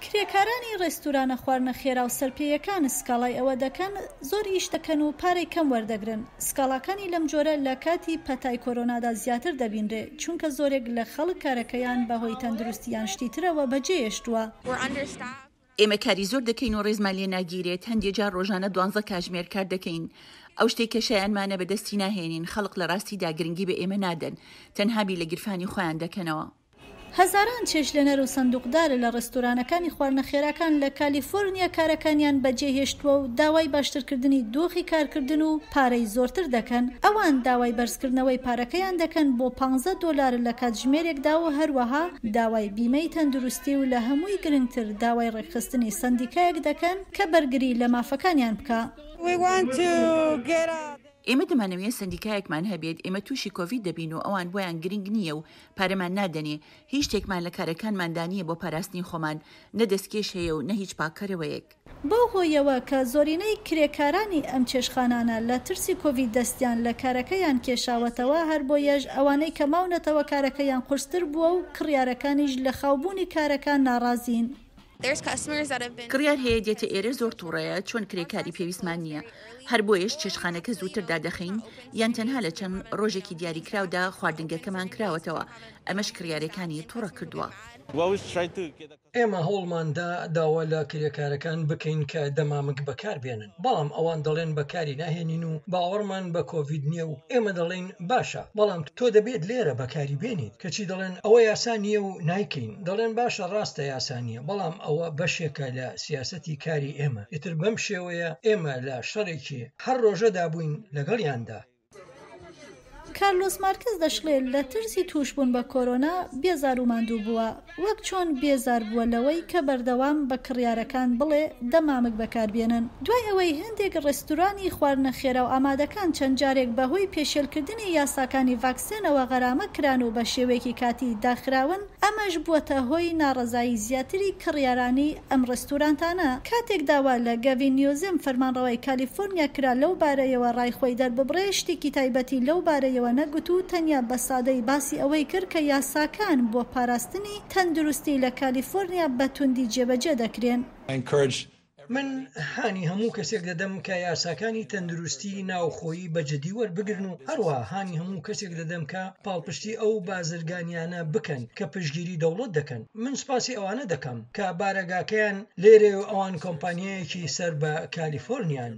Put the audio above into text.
کرێکارانی ڕێستورانە خواردنە خێرا و سەرپێیەکان سکاڵای ئەوە دەکەن زۆر ئیش دەکەن و پارەی کەم وەردەگرن. سکاڵاکانی لەم جۆرە لە کاتی پەتای کۆرۆنادا زیاتر دەبینرێ چونکە زۆرێک لە خەڵک کارەکەیان بەهۆی تەندروستیان شتیترەوە بەجێهێشتووە. ئێمە کاری زۆر دەکەین و ڕێزمان لێ ناگیرێت. هەندێک جار ڕۆژانە 12 کاتژمێر کار دەکەین. ئەو شتێک کەشایانمانە بەدەستی ناهێنین. خەڵک لە ڕاستیدا گرنگی بە ئێمە نادەن، تەنها بی لە گیرفانی خۆیان دەکەنەوە. هەزاران چێشلێنەر و سندوقدارە لە ڕێستورانەکانی خواردنە خێراکان لە کالیفۆرنیا کارەکانیان بەجێهێشتووە و داوای باشترکردنی دۆخی کارکردن و پارەی زۆرتر دەکەن. ئەوان داوای بەرزکردنەوەی پارەکەیان دەکەن بۆ $15 لە کاتژمێرێکدا و هەروەها داوای بیمەی تەندروستی و لە هەمووی گرنگتر داوای ڕێکخستنی سندیکایەک دەکەن کە بەرگری لە مافەکانیان بکە. ئێمە دەمانەوێت سندیکایەکمان هەبێت. ئێمە تووشی کۆڤید دەبین و ئەوان بۆیان گرنگ نییە و پارەمان نادەنێ. هیچ شتێکمان لە کارەکانماندانیە بۆ پاراستنی خۆمان، نەدەستکێش هەیە و نە هیچ پاکەرەوەیەک. بۆ هۆیەوە کە زۆرینەی کرێکارانی ئەم چێشخانانە لە ترسی کۆڤید دەستیان لە کارەکەیان کێشاوەتەوە، هەر بۆیەش ئەوانەی کە ماونەتەوە کارەکەیان قورستر بووە و کڕیارەکانیش لە خاوبوونی کارەکان ناڕازین. کڕیار هەیە دێتە ئێرە زۆر تووڕەیە چۆن کرێکاری پێویستمان نییە. هەر بۆیش چێشخانەکە زووتر دادەخەین یان تەنها لە چەند ڕۆژێکی دیاریکراودا خواردنگەکەمان کراوەتەوە. ئەمەش کڕیارەکانی تووڕە کردووە. ئێمە هەوڵماندا داوا لە کرێکارەکان بکەین کە دەمامک بەکاربێنن، بەڵام ئەوان دەڵێن بەکاری ناهێنین و باوەڕمان بە کۆڤید نییە و ئێمە دەڵێن باشە، بەڵام تۆ دەبێت لێرە بەکاری بێنیت. کەچی دەڵێن ئەوە یاسا نییە و نایکەین، دەڵێن باشە ڕاستە یاسا نییە، بەڵام ئەوە بەشێکە لە سیاسەتی کاری ئێمە. ئیتر بەم شێوەیە ئێمە لە شەڕێکی هەر ڕۆژەدا بووین لەگەڵیاندا. کارلۆس مارکز دەشڵێت لە ترسی توشبوون بە کۆرۆنا بێزار و ماندوو بووە، وەک چۆن بێزار بووە لەوەی کە بەردەوام بە کڕیارەکان بڵێ دەمامک بەکاربێنن. دوای ئەوەی هەندێک ڕێستورانی خواردنە خێرا و ئامادەکان چەند جارێک بەهۆی پێشێلکردنی یاساکانی ڤاکسینەوە غەرامە کران و بە شێوەیەکی کاتی داخراون، ئەمەش بووەتە هۆی ناڕەزایی زیاتری کڕیارانی ئەم ڕێستورانتانە. کاتێک داوا لە گەڤین نیوزم فەرمانڕەوای کالیفۆرنیا کرا لەو بارەیەوە ڕایخۆی دەرببڕێ، شتێکی تایبەتی لەو بارەیەوە نەگوت و تەنیا بە سادەی باسی ئەوەی کرد کە یاساکان بۆ پاراستنی تەندروستی لە کالیفۆرنیا بە توندی جێبەجێ دەکرێن. من هانی هەموو کەسێک دەدەم کە یاساکانی تەندروستی ناوخۆیی بەجددی وەربگرن و هەروە هانی هەموو کەسێک دەدەم کە پاڵپشتی ئەو بازرگانیانە بکەن کە پشتگیری دەوڵەت دەکەن. من سپاسی ئەوانە دەکەم کە بارەگاکەیان لێرێ و ئەوان کۆمپانیایەکی سەر بە کالیفۆرنیان.